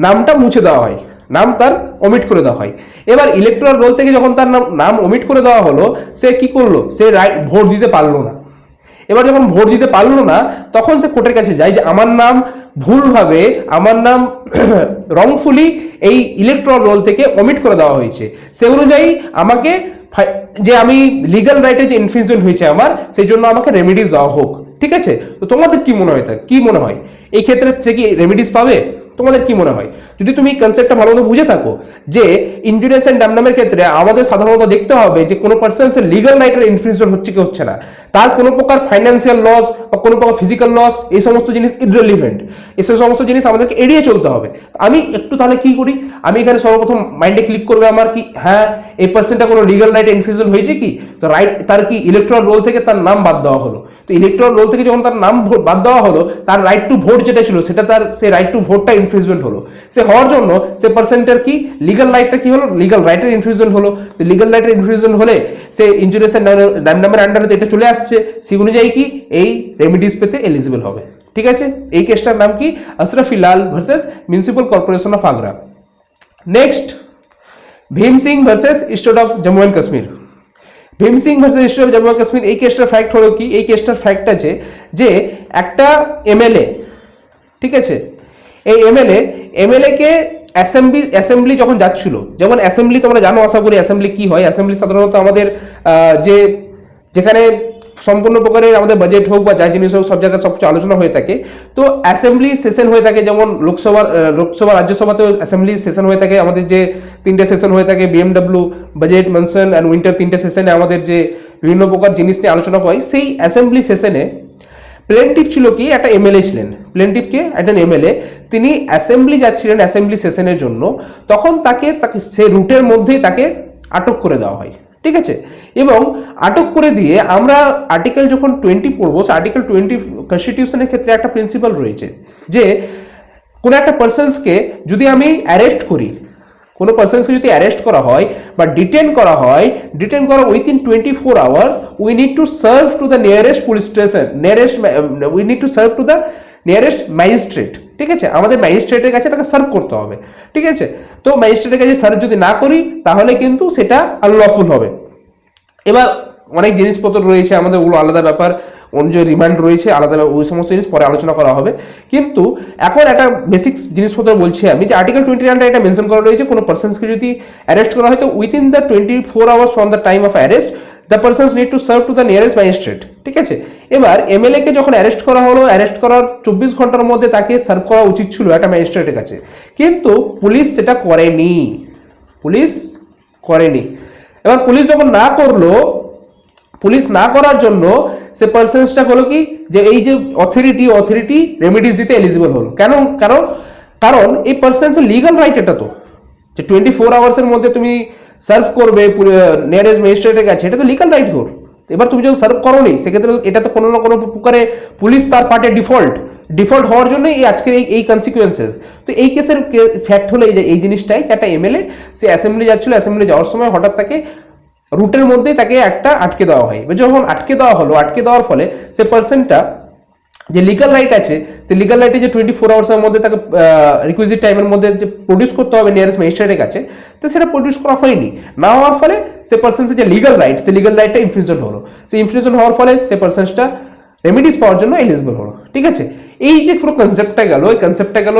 নামটা মুছে দেওয়া হয়, নাম তার ওমিট করে দেওয়া হয়। এবার ইলেকট্রাল রোল থেকে যখন তার নাম ওমিট করে দেওয়া হলো, সে কি করলো, সে ভোট দিতে পারলো না। এবার যখন ভোট দিতে পারলো না, তখন সে কোর্টের কাছে যায় যে আমার নাম ভুলভাবে, আমার নাম রংফুলি এই ইলেকট্রাল রোল থেকে ওমিট করে দেওয়া হয়েছে, সে অনুযায়ী আমাকে যে আমি লিগাল রাইটে যে ইনফ্রিজমেন্ট হয়েছে আমার, সেই জন্য আমাকে রেমিডিস দেওয়া হোক, ঠিক আছে। তো তোমাদের কি মনে হয় এই ক্ষেত্রে সে কি রেমিডিস পাবে? তোমাদের কি মনে হয়? যদি তুমি কনসেপ্টটা ভালো মতো বুঝে থাকো যে ইনজুরিয়াস এন্ড ডামনামের ক্ষেত্রে আমাদের সাধারণত দেখতে হবে যে কোনো পার্সনের লিগাল রাইটের ইনফ্রিজমেন্ট হচ্ছে কি হচ্ছে না, তার কোনো প্রকার ফাইন্যান্সিয়াল লস বা কোনো প্রকার ফিজিক্যাল লস, এই সমস্ত জিনিস ইররিলেভেন্ট, এই সমস্ত জিনিস আমাদেরকে এড়িয়ে চলতে হবে। আমি একটু তাহলে কি করি, আমি এখানে সর্বপ্রথম মাইন্ডে ক্লিক করবে আমার কি, হ্যাঁ এই পার্সনটা কোনো লিগাল রাইটে ইনফ্রিজমেন্ট হয়েছে কি, তো রাইট তার কি ইলেকট্রাল রোল থেকে তার নাম বাদ দেওয়া হলো, তো ইলেকট্রাল রোল থেকে যখন তার নাম বাদ দেওয়া হলো, তার রাইট টু ভোট যেটা ছিল সেটা তার সেই রাইট টু ভোটটা ইনফ্রিজমেন্ট হলো। সে হওয়ার জন্য সে পার্সেন্টের কি লিগাল রাইটটা কি হলো, লিগাল রাইটের ইনফ্রিজমেন্ট হলো। তো লিগাল রাইটের ইনফ্রিজমেন্ট হলে সে ইনজুরিয়াস নামের আন্ডারে এটা চলে আসছে, সেই অনুযায়ী কি এই রেমিডিস পেতে এলিজিবল হবে। ঠিক আছে, এই কেসটার নাম কি Ashrafi Lal versus municipal corporation of Agra. Next, Bhim Singh versus state of Jammu and Kashmir. Bhim Singh versus state of Jammu and Kashmir, এই কেসটার ফ্যাক্ট হলো কি, এই কেসটার ফ্যাক্ট আছে যে একটা এমএলএ, ঠিক আছে, এই এমএলএ কে অ্যাসেম্বলি যখন যাচ্ছিল, যেমন অ্যাসেম্বলি তোমরা জানো আশা করি অ্যাসেম্বলি কি হয়। অ্যাসেম্বলি সাধারণত আমাদের যেখানে সম্পূর্ণ প্রকারের আমাদের বাজেট হোক বা যা জিনিস হোক সব জায়গায় সবকিছু আলোচনা হয়ে থাকে। তো অ্যাসেম্বলি সেশন হয়ে থাকে, যেমন লোকসভা রাজ্যসভাতেও অ্যাসেম্বলি সেশন হয়ে থাকে। আমাদের যে 3টে সেশন হয়ে থাকে, BMW, budget, monsoon and winter, 3টে সেশনে আমাদের যে বিভিন্ন প্রকার জিনিস নিয়ে আলোচনা হয়, সেই অ্যাসেম্বলি সেশনে প্লেন্টিফ ছিল কি একটা এমএলএ ছিলেন, প্লেন্টিফকে একজন এমএলএ, তিনি অ্যাসেম্বলি যাচ্ছিলেন অ্যাসেম্বলি সেশনের জন্য, তখন তাকে সে রুটের মধ্যেই তাকে আটক করে দেওয়া হয়। ঠিক আছে, এবং আটক করে দিয়ে আমরা আর্টিকেল যখন 20 পড়বো, আর্টিকেল 20 কনস্টিটিউশনের ক্ষেত্রে একটা প্রিন্সিপাল রয়েছে যে কোনো একটা পার্সনসকে যদি আমি অ্যারেস্ট করি, কোনো পার্সনসকে যদি অ্যারেস্ট করা হয় বা ডিটেন করা হয়, ডিটেন করা within 24 hours, we need to serve to the nearest police station, we need to serve to the nearest magistrate. ঠিক আছে, আমাদের ম্যাজিস্ট্রেটের কাছে তাকে সার্ভ করতে হবে। ঠিক আছে, তো ম্যাজিস্ট্রেটের কাছে সার্ভ যদি না করি তাহলে কিন্তু সেটা আনলফুল হবে। এবার অনেক জিনিসপত্র রয়েছে আমাদের, ওগুলো আলাদা ব্যাপার, যে রিমান্ড রয়েছে আলাদা, ওই সমস্ত জিনিস পরে আলোচনা করা হবে। কিন্তু এখন একটা বেসিক জিনিসপত্র বলছি আমি, যে আর্টিকেল 20 আন্ডার এটা মেনশন করা রয়েছে, কোনো পার্সনসকে যদি অ্যারেস্ট করা হয় তো within the 24 hours from the time of arrest the persons need to serve to the nearest magistrate. ঠিক আছে, এবার এমএলএ কে যখন অ্যারেস্ট করা হলো, অ্যারেস্ট করার 24 ঘন্টার মধ্যে তাকে সার্ভ করা উচিত ছিল একটা ম্যাজিস্ট্রেটের কাছে, কিন্তু পুলিশ সেটা করেনি, পুলিশ করেনি। এবার পুলিশ যখন না করলো, পুলিশ না করার জন্য সে পার্সনসটা হলো কি, যে এই যে অথরিটি রেমিডিস দিতে এলিজিবল হলো। কেন? কারণ এই পার্সনসের লিগাল রাইট এটা, তো যে 24 আওয়ার্সের মধ্যে তুমি সার্ভ করবে নিয়ারেস্ট ম্যাজিস্ট্রেটের কাছে, এটা তো লিগাল রাইট তোর। এবার তুমি যখন সার্ভ করো নি, সেক্ষেত্রে এটা তো কোনো না কোনো প্রকারে পুলিশ তার পার্টে ডিফল্ট হওয়ার জন্য এই আজকের এই কনসিকুয়েন্সেস। তো এই কেসের ফ্যাক্ট হলো এই জিনিসটাই, যে একটা এমএলএ সে অ্যাসেম্বলি যাচ্ছিল, অ্যাসেম্বলি যাওয়ার সময় হঠাৎ তাকে রুটের মধ্যে তাকে একটা আটকে দেওয়া হয়। যখন আটকে দেওয়া হলো, আটকে দেওয়ার ফলে সে পার্সনটা যে লিগাল রাইট আছে, সে লিগাল রাইটে যে 24 আওয়ার্সের মধ্যে তাকে রিকুইজিট টাইমের মধ্যে যে প্রডিউস করতে হবে নিয়ারেস্ট ম্যাজিস্ট্রেটের কাছে, তো সেটা প্রডিউস করা হয়নি। না হওয়ার ফলে সে পার্সনসের যে লিগাল রাইট, সে লিগাল রাইটটা ইনফ্রিজমেন্ট হলো। সেই ইনফ্রিজমেন্ট হওয়ার ফলে সে পার্সনসটা রেমিডিস পাওয়ার জন্য এলিজিবল হলো। ঠিক আছে, এই যে পুরো কনসেপ্টটা গেল, এই কনসেপ্টটা গেল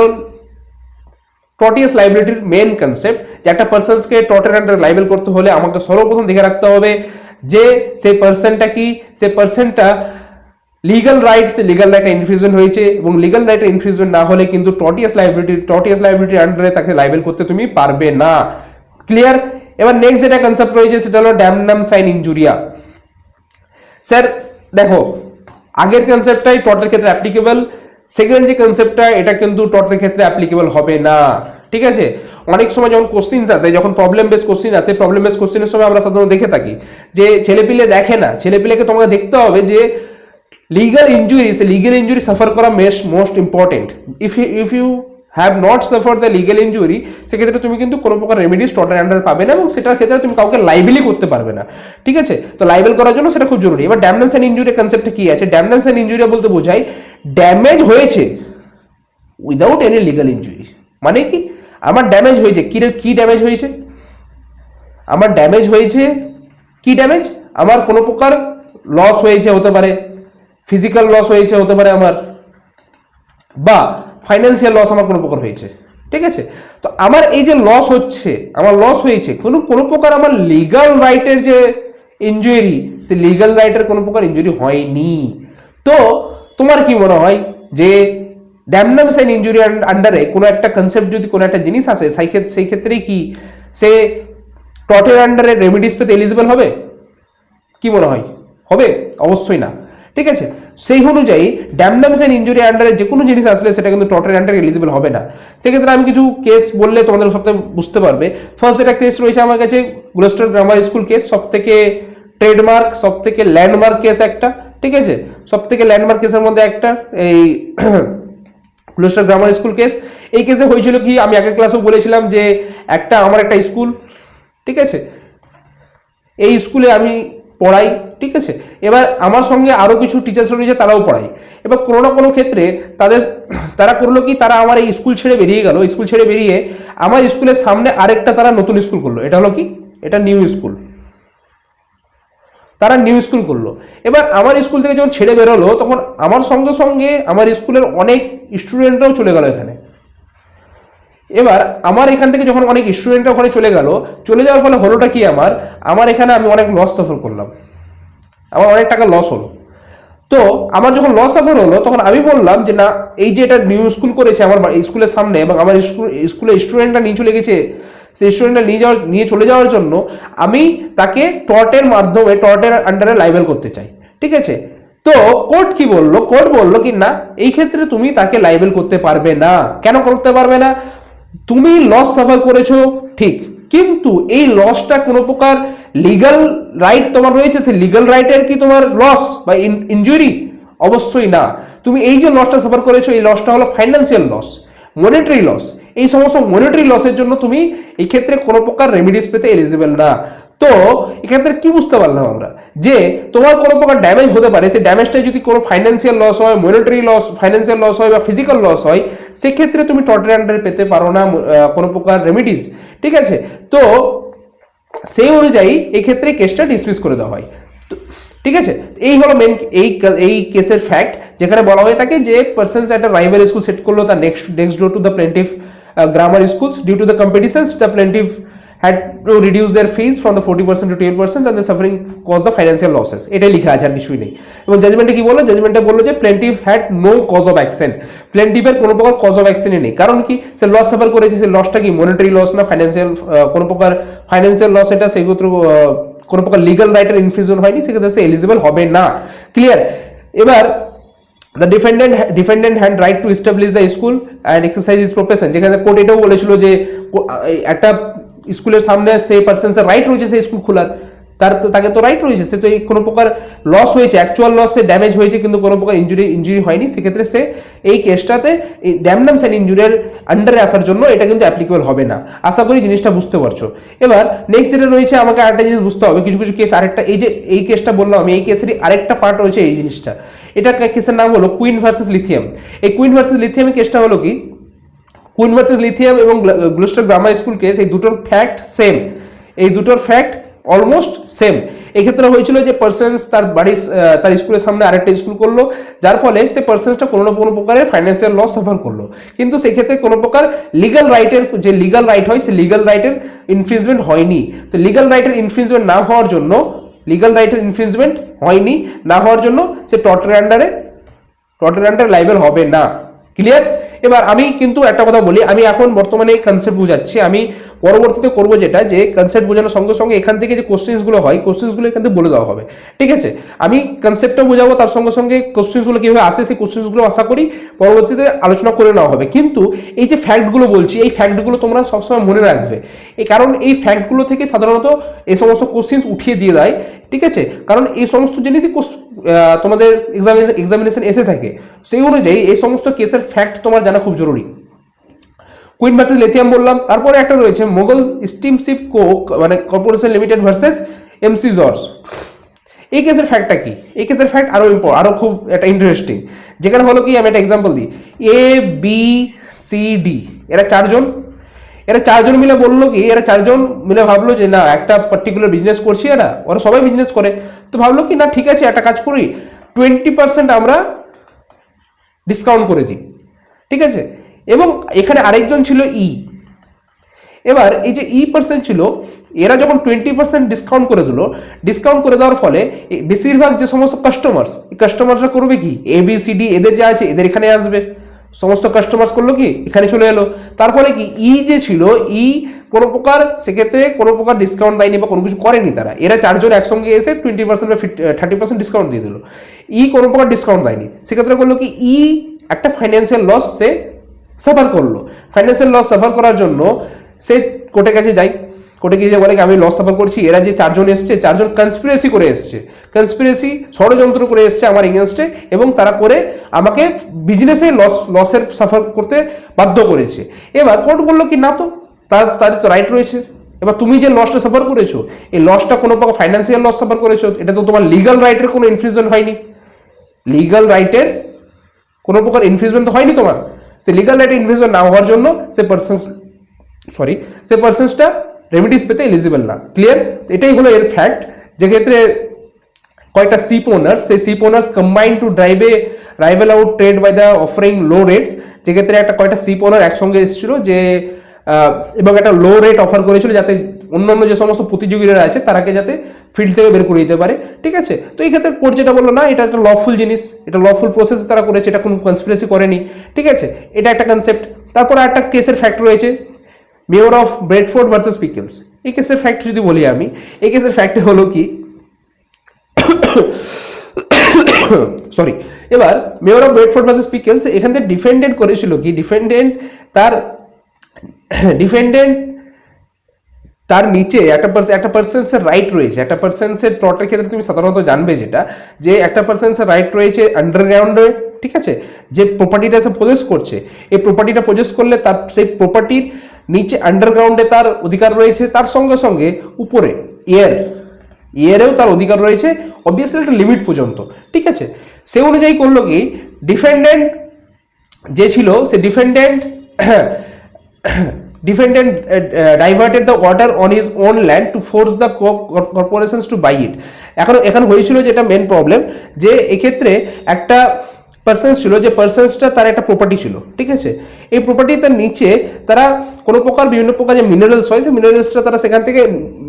টর্টিয়াস লাইবিলিটির মেন কনসেপ্ট, যে একটা পার্সনসকে টর্টের আন্ডারে লাইবেল করতে হলে আমাকে সর্বপ্রথম দেখে রাখতে হবে যে সেই পার্সনটা কি, সেই পার্সনটা লিগাল রাইট, সে লিগাল রাইটে ইনফ্রিজমেন্ট হয়েছে, এবং লিগাল রাইটে ইনফ্রিজমেন্ট না হলে কিন্তু টর্টিয়াস লাইবিলিটির আন্ডারে তাকে লাইবেল করতে তুমি পারবে না। ক্লিয়ার? এবার নেক্সট যেটা কনসেপ্ট রয়েছে সেটা হলো ড্যামনাম সাইন ইনজুরিয়া। স্যার দেখো, আগের কনসেপ্টটাই টর্টের ক্ষেত্রে অ্যাপ্লিকেবল, সেকেন্ড যে কনসেপ্টটা এটা কিন্তু টর্টের ক্ষেত্রে অ্যাপ্লিকেবল হবে না। ঠিক আছে, অনেক সময় যখন কোশ্চিনস আসে, যখন প্রবলেম বেস কোশ্চিন আসে, প্রবলেম বেস কোশ্চিনের সময় আমরা সাধারণত দেখে থাকি যে ছেলেপিলে দেখে না, ছেলেপিলেকে তোমাকে দেখতে হবে যে লিগাল ইঞ্জুরি সাফার করা most important. If you have not suffer the legal injury, সেক্ষেত্রে তুমি কিন্তু কোনো প্রকার রেমিডিস টর্টের আন্ডারে পাবে না, এবং সেটার ক্ষেত্রে তুমি কাউকে লাইবেলই করতে পারবে না। ঠিক আছে, তো লাইবেল করার জন্য সেটা খুব জরুরি। এবার ড্যামেজ অ্যান্ড ইনজুরি কনসেপ্টটা কি আছে? ড্যামেজ অ্যান্ড ইনজুরি বলতে বোঝায় ড্যামেজ হয়েছে উইদাউট এনি লিগাল ইঞ্জুরি। মানে কি, আমার ড্যামেজ হয়েছে, কি ড্যামেজ হয়েছে? আমার ড্যামেজ হয়েছে, কি ড্যামেজ? আমার কোনো প্রকার লস হয়েছে, হতে পারে ফিজিক্যাল লস হয়েছে, হতে পারে আমার, বা ফাইন্যান্সিয়াল লস আমার কোনো প্রকার হয়েছে। ঠিক আছে, তো আমার এই যে লস হচ্ছে, আমার লস হয়েছে, কোনো প্রকার আমার লিগাল রাইটের যে ইনজুরি, সে লিগাল রাইটের কোনো প্রকার ইনজুরি হয়নি। তো তোমার কি মনে হয় যে ড্যামনাম সাইন ইনজুরি আন্ডারে কোনো একটা কনসেপ্ট যদি কোনো একটা জিনিস আসে, সেই ক্ষেত্রে কি সে টর্টের আন্ডারে রেমিডিস পেতে এলিজিবল হবে? কি মনে হয়, হবে? অবশ্যই না। ঠিক আছে, সেই অনুযায়ী ড্যামনাম সাইন ইনজুরি আন্ডারে যে কোনো জিনিস আসলে সেটা কিন্তু টর্টের আন্ডারে এলিজিবল হবে না। সেক্ষেত্রে আমি কিছু কেস বললে তোমাদের সবথেকে বুঝতে পারবে। ফার্স্ট যেটা কেস রয়েছে আমার কাছে, গুলস্টার গ্রামার স্কুল কেস, সব থেকে ট্রেডমার্ক, সব থেকে ল্যান্ডমার্ক কেস একটা। ঠিক আছে, সব থেকে ল্যান্ডমার্ক কেসের মধ্যে একটা এই ব্লুস্টার গ্রামার স্কুল কেস। এই কেসে হয়েছিল কি, আমি আগের ক্লাসেও বলেছিলাম যে আমার একটা স্কুল, ঠিক আছে, এই স্কুলে আমি পড়াই, ঠিক আছে, এবার আমার সঙ্গে আরো কিছু টিচার্স রয়েছে, তারাও পড়াই। এবার কোনো না কোনো ক্ষেত্রে তারা করলো কি, তারা আমার এই স্কুল ছেড়ে বেরিয়ে গেল, স্কুল ছেড়ে বেরিয়ে আমার স্কুলের সামনে আরেকটা তারা নতুন স্কুল করলো। এটা হলো কি, এটা নিউ স্কুল, তারা নিউ স্কুল করলো। এবার আমার স্কুল থেকে যখন ছেড়ে বেরোলো, তখন আমার সঙ্গে সঙ্গে আমার স্কুলের অনেক স্টুডেন্টরাও চলে গেল এখানে। এবার আমার এখান থেকে যখন অনেক স্টুডেন্টরা ওখানে চলে যাওয়ার ফলে হলোটা কি, আমার এখানে আমি অনেক লস সাফার করলাম, আমার অনেক টাকা লস হলো। তো আমার যখন লস সাফার হলো, তখন আমি বললাম যে না, এই যে এটা নিউ স্কুল করেছে আমার স্কুলের সামনে, এবং আমার স্কুলের স্টুডেন্টরা নিয়ে চলে গেছে, সেই স্টুডেন্টরা নিয়ে চলে যাওয়ার জন্য আমি তাকে টর্টের মাধ্যমে, টর্টের আন্ডারে লাইবেল করতে চাই, ঠিক আছে। তো কোর্ট কি বললো, কোর্ট বললো কি না, এই ক্ষেত্রে তুমি তাকে লাইবেল করতে পারবে না। কেন করতে পারবে না? তুমি লস সাফার করেছো ঠিক, কিন্তু এই লসটা কোনো প্রকার লিগাল রাইট তোমার রয়েছে, সেই লিগাল রাইটের কি তোমার লস বা ইনজুরি? অবশ্যই না। তুমি এই যে লসটা সাফার করেছো, এই লসটা হলো ফাইন্যান্সিয়াল লস, মনিটারি লস। এই সমস্ত মনিটারি লসের জন্য তুমি এই ক্ষেত্রে কোনো প্রকার রেমিডিস পেতে এলিজিবল না। তো এক্ষেত্রে কি বুঝতে পারলাম আমরা, যে তোমার কোনো প্রকার ড্যামেজ হতে পারে, সেই ড্যামেজটা যদি কোনো ফাইন্যান্সিয়াল লস হয়, মনিটারি লস, ফাইন্যান্সিয়াল লস হয় বা ফিজিক্যাল লস হয়, সেক্ষেত্রে তুমি টর্টের আন্ডারে পেতে পারো না কোনো প্রকার রেমিডিস, ঠিক আছে। তো সেই অনুযায়ী এই ক্ষেত্রে কেসটা ডিসমিস করে দেওয়া হয়, ঠিক আছে। এই হলো মেন এই কেসের ফ্যাক্ট, যেখানে বলা হয়ে থাকে যে পার্সনস একটা রাইভাল স্কুল সেট করলো তার next door to the plaintiff grammar schools. Due to the competitions, the plaintiff had to reduce their fees from the 40% to 12%, and the suffering caused the financial losses. এটাই লেখা আছে, আর কিছুই নেই। এবং জাজমেন্টে কি বললো, জাজমেন্টে বললো যে plaintiff had no cause of action, প্লেন্টিফের কোনো প্রকার কজ অফ অ্যাকশনই নেই। কারণ কি, সে লস সাফার করেছে, সে লসটা কি মনিটারি লস না ফাইন্যান্সিয়াল, কোনো প্রকার ফাইন্যান্সিয়াল লস, এটা সেক্ষেত্রে কোনো প্রকার লিগাল রাইটের ইনফ্রিউশন হয়নি, সেক্ষেত্রে সে এলিজিবল হবে না। ক্লিয়ার? এবার the defendant had right to establish the school and exercise his profession, যেখানে কোর্ট এটাও বলেছিল যে একটা স্কুলের সামনে সেই পার্সনের রাইট রয়েছে সেই স্কুল খোলার, তাকে তো রাইট রয়েছে, সে তো কোনো প্রকার লস হয়েছে, অ্যাকচুয়াল লস, সে ড্যামেজ হয়েছে, কিন্তু কোনো প্রকার ইনজুরি হয়নি, সেক্ষেত্রে সে এই কেসটাতে এই ড্যামনেমস অ্যান্ড ইনজুরির আন্ডারে আসার জন্য এটা কিন্তু অ্যাপ্লিকেবল হবে না। আশা করি জিনিসটা বুঝতে পারছো। এবার নেক্সট যেটা রয়েছে, আমাকে আরেকটা জিনিস বুঝতে হবে, কিছু কিছু কেস আরেকটা, এই যে এই কেসটা বললাম আমি, এই কেসেরই আরেকটা পার্ট রয়েছে এই জিনিসটা। এটা কেসের নাম হলো কুইন ভার্সেস লিথিয়াম। এই কুইন ভার্সেস লিথিয়ামের কেসটা হলো কি, কুইন ভার্সেস লিথিয়াম এবং গ্লুস্টার গ্রামার স্কুল কেস, এই দুটোর ফ্যাক্ট সেম, এই দুটোর ফ্যাক্ট অলমোস্ট সেম। এক্ষেত্রে হয়েছিল যে পার্সনস তার স্কুলের সামনে আরেকটা স্কুল করলো, যার ফলে সে পার্সনসটা কোনো না কোনো প্রকারের ফাইন্যান্সিয়াল লস সাফার করলো, কিন্তু সেক্ষেত্রে কোনো প্রকার লিগাল রাইটের, যে লিগাল রাইট হয়, সে লিগাল রাইটের ইনফ্রিঞ্জমেন্ট হয়নি। তো লিগাল রাইটের ইনফ্রিঞ্জমেন্ট না হওয়ার জন্য, সে টর্টের আন্ডারে লাইবেল হবে না। ক্লিয়ার? এবার আমি কিন্তু একটা কথা বলি, আমি এখন বর্তমানে এই কনসেপ্ট বোঝাচ্ছি, আমি পরবর্তীতে করবো যেটা, যে কনসেপ্ট বোঝানোর সঙ্গে সঙ্গে এখান থেকে যে কোশ্চেন্সগুলো হয়, কোশ্চেন্সগুলো এখান থেকে বলে দেওয়া হবে, ঠিক আছে। আমি কনসেপ্টটা বোঝাবো, তার সঙ্গে সঙ্গে কোশ্চেন্সগুলো কীভাবে আসে, সেই কোশ্চেন্সগুলো আশা করি পরবর্তীতে আলোচনা করে নেওয়া হবে। কিন্তু এই যে ফ্যাক্টগুলো বলছি, এই ফ্যাক্টগুলো তোমরা সবসময় মনে রাখবে, কারণ এই ফ্যাক্টগুলো থেকে সাধারণত এই সমস্ত কোশ্চেন্স উঠিয়ে দিয়ে দেয়, ঠিক আছে। কারণ এই সমস্ত জিনিসই তোমাদের এক্সামিনেশন এসে থাকে, সেই অনুযায়ী এই সমস্ত কেসের ফ্যাক্ট তোমার জানা খুব জরুরি। কুইন ভার্সেস লিথিয়াম বললাম, তারপরে একটা রয়েছে Mughal steamship corporation limited versus MC George. এই কেসের ফ্যাক্টটা কি? এই কেসের ফ্যাক্ট আরো খুব একটা ইন্টারেস্টিং, যেখানে হলো কি, আমি একটা এক্সাম্পল দিই, এ বি সি ডি, এরা চারজন মিলে বললো কি, এরা চারজন মিলে ভাবলো যে না, একটা পার্টিকুলার বিজনেস করছি, ওরা সবাই বিজনেস করে, তো ভাবলো কি না, ঠিক আছে, একটা কাজ করি, 20% আমরা ডিসকাউন্ট করে দিই, ঠিক আছে। এবং এখানে আরেকজন ছিল ই। এবার এই যে পার্সেন্ট ছিল, এরা যখন 20% ডিসকাউন্ট করে দিল, ডিসকাউন্ট করে দেওয়ার ফলে বেশিরভাগ যে সমস্ত কাস্টমার্সরা করবে কি, এ বি সি ডি এদের যা আছে এদের এখানে আসবে, সমস্ত কাস্টমার্স করলো কি, এখানে চলে এলো। তার ফলে কি, যে ছিল কোনো প্রকার সেক্ষেত্রে কোনো প্রকার ডিসকাউন্ট দেয়নি বা কোনো কিছু করেনি তারা, এরা চারজন একসঙ্গে এসে 20% বা 30% ডিসকাউন্ট দিয়ে দিল, কোনো প্রকার ডিসকাউন্ট দেয়নি, সেক্ষেত্রে করলো কি, একটা ফাইন্যান্সিয়াল লস সে সাফার করলো। ফাইন্যান্সিয়াল লস সাফার করার জন্য সে কোর্টের কাছে যায়, কোর্টে গিয়ে যে বলে কি আমি লস সাফার করছি, এরা যে 4 জন এসছে 4 জন কনস্পিরেসি করে এসছে, কনস্পিরেসি ষড়যন্ত্র করে এসছে আমার এগেনস্টে, এবং তারা করে আমাকে বিজনেসে লসের সাফার করতে বাধ্য করেছে। এবার কোর্ট বললো কি না, তো তাদের তো রাইট রয়েছে। এবার তুমি যে লসটা সাফার করেছো, এই লসটা কোনো প্রকার ফাইন্যান্সিয়াল লস সাফার করেছো, এটা তো তোমার লিগাল রাইটের কোনো ইনফ্রিজমেন্ট হয়নি, লিগাল রাইটের কোনো প্রকার ইনফ্রিজমেন্ট তো হয়নি তোমার। সে লিগাল রাইটের ইনফ্রিজমেন্ট না হওয়ার জন্য সে পার্সনসটা রেমিডিস পেতে এলিজিবল না। ক্লিয়ার? এটাই হলো এর ফ্যাক্ট। যে ক্ষেত্রে কয়েকটা শিপ ওনার্স, সেই ship owners combine to drive a rival out trade by the offering low rates. যে ক্ষেত্রে কয়েকটা শিপ ওনার একসঙ্গে এসেছিল যে এবং একটা লো রেট অফার করেছিল, যাতে অন্যান্য যে সমস্ত প্রতিযোগীরা আছে তারাকে যাতে ফিল্ড থেকে বের করে দিতে পারে। ঠিক আছে, তো এই ক্ষেত্রে কোর্ট যেটা বললো না, এটা একটা লফুল জিনিস, এটা লফুল প্রসেস তারা করেছে, এটা কোনো কনস্পিরেসি করেনি। ঠিক আছে, এটা একটা কনসেপ্ট। তারপর একটা কেসের ফ্যাক্ট রয়েছে, মেয়র অফ ব্রেডফোর্ড ভার্সেস পিকেলস। এই কেসের ফ্যাক্ট যদি বলি আমি, এই কেসের ফ্যাক্ট হলো কি সরি, এবার মেয়র অফ ব্রেডফোর্ড ভার্সেস পিকেলস, এখান থেকে ডিফেন্ডেন্ট করেছিল কি, ডিফেন্ডেন্ট তার নিচে একটা পার্সনসের রাইট রয়েছে, একটা পার্সনসের টর্টের ক্ষেত্রে তুমি সাধারণত জানবে যেটা, যে একটা পার্সনসের রাইট রয়েছে আন্ডারগ্রাউন্ডে। ঠিক আছে, যে প্রপার্টিটা সে পজেস করছে, এই প্রপার্টিটা পজেস করলে তার সেই প্রপার্টির নিচে আন্ডারগ্রাউন্ডে তার অধিকার রয়েছে, তার সঙ্গে সঙ্গে উপরে এয়ারেও তার অধিকার রয়েছে, অবভিয়াসলি একটা লিমিট পর্যন্ত। ঠিক আছে, সে অনুযায়ী করলো কি, ডিফেন্ডেন্ট যে ছিল, সে defendant diverted the order on his own land to force the corporations to buy it. এখন হয়েছিল যেটা মেন প্রবলেম, যে এক্ষেত্রে একটা পার্সন ছিল, যে পার্সনসটা তার একটা প্রপার্টি ছিল। ঠিক আছে, এই প্রপার্টি তার নিচে তারা কোনো প্রকার বিভিন্ন প্রকার যে মিনারেলস হয়, সেই মিনারেলসটা তারা সেখান থেকে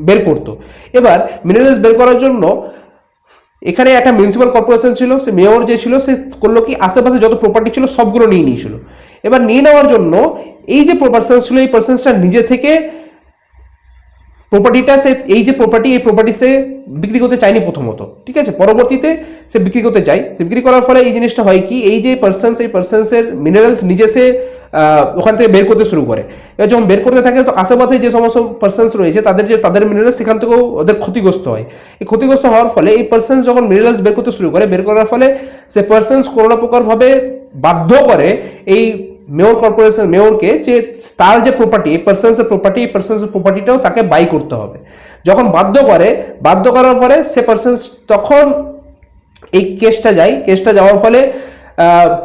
বের করতো। এবার মিনারেলস বের করার জন্য এখানে একটা মিউনিসিপাল কর্পোরেশন ছিল, সে মেয়র যে ছিল সে করলো কি, আশেপাশে যত প্রপার্টি ছিল সবগুলো নিয়ে নিয়েছিল। এবার নিয়ে নেওয়ার জন্য এই যে পার্সন ছিল, এই পার্সনসটা নিজে থেকে প্রপার্টিটা এই প্রপার্টি সে বিক্রি করতে চায়নি প্রথমত। ঠিক আছে, পরবর্তীতে সে বিক্রি করতে চায়। বিক্রি করার ফলে এই জিনিসটা হয় কি, এই যে পার্সনসের মিনারেলস নিজে সে ওখান থেকে বের করতে শুরু করে। এবার যখন বের করতে থাকে, তো আশেপাশে যে সমস্ত পার্সনস রয়েছে তাদের মিনারেলস সেখান থেকেও ওদের ক্ষতিগ্রস্ত হয়। এই ক্ষতিগ্রস্ত হওয়ার ফলে এই পার্সনস যখন মিনারেলস বের করতে শুরু করে, বের করার ফলে সে পার্সনস কোনো না প্রকারভাবে বাধ্য করে এই মেয়রকে যে তার যে প্রপার্টি, এই পার্সনসের প্রপার্টিটাও তাকে বাই করতে হবে। যখন বাধ্য করার পরে সে পার্সনস তখন এই কেসটা যাওয়ার ফলে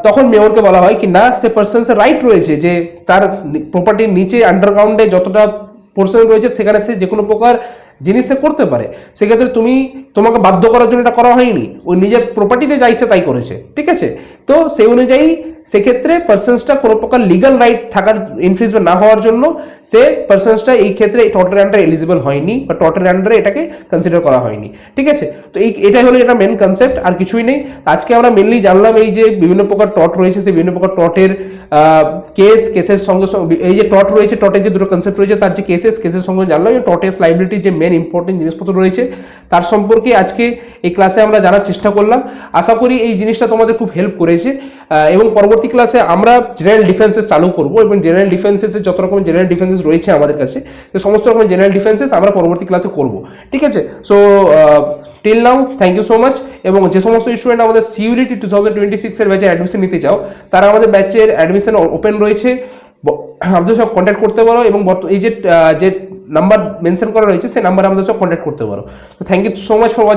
তখন মেয়রকে বলা হয় কি না, সে পার্সনসের রাইট রয়েছে যে তার প্রপার্টির নিচে আন্ডারগ্রাউন্ডে যতটা পোর্শন রয়েছে সেখানে সে যে কোনো প্রকার জিনিস সে করতে পারে। সেক্ষেত্রে তোমাকে বাধ্য করার জন্য এটা করা হয়নি, ওই নিজের প্রপার্টিতে যা ইচ্ছে তাই করেছে। ঠিক আছে, তো সেই অনুযায়ী সেক্ষেত্রে পার্সনসটা কোনো প্রকার লিগাল রাইট থাকার ইনফ্রিজমেন্ট না হওয়ার জন্য সে পার্সনসটা এই ক্ষেত্রে টর্টের আন্ডারে এলিজিবল হয়নি, বা টর্টের আন্ডারে এটাকে কনসিডার করা হয়নি। ঠিক আছে, তো এটাই হলো এটা মেন কনসেপ্ট, আর কিছুই নেই। আজকে আমরা মেনলি জানলাম এই যে বিভিন্ন প্রকার টর্ট রয়েছে, সেই বিভিন্ন প্রকার টর্টের কেসের সঙ্গে এই যে টর্ট রয়েছে, টর্টের যে দুটো কনসেপ্ট রয়েছে, তার যে কেসের সঙ্গে জানলাম, টর্টের লাইবিলিটি যে মেন ইম্পর্টেন্ট জিনিসপত্র রয়েছে তার সম্পর্কে আজকে এই ক্লাসে আমরা জানার চেষ্টা করলাম। আশা করি এই জিনিসটা তোমাদের খুব হেল্প করেছে, এবং পরবর্তী ক্লাসে আমরা জেনারেল ডিফেন্সেস চালু করব, এবং জেনারেল ডিফেন্সেসের যত রকম জেনারেল ডিফেন্সেস রয়েছে আমাদের কাছে, সমস্ত রকম জেনারেল ডিফেন্সেস আমরা পরবর্তী ক্লাসে করব। ঠিক আছে, so till now thank you so much. এবং যে সমস্ত স্টুডেন্ট আমাদের সিইউলিটি 2026 এর ব্যাচে অ্যাডমিশন নিতে চাও, তারা আমাদের ব্যাচের অ্যাডমিশন ওপেন রয়েছে, আমাদের সব কন্ট্যাক্ট করতে পারো, এবং এই যে নাম্বার মেনশন করা রয়েছে সেই নাম্বারে আমাদের সব কন্ট্যাক্ট করতে পারো। তো thank you so much for watching.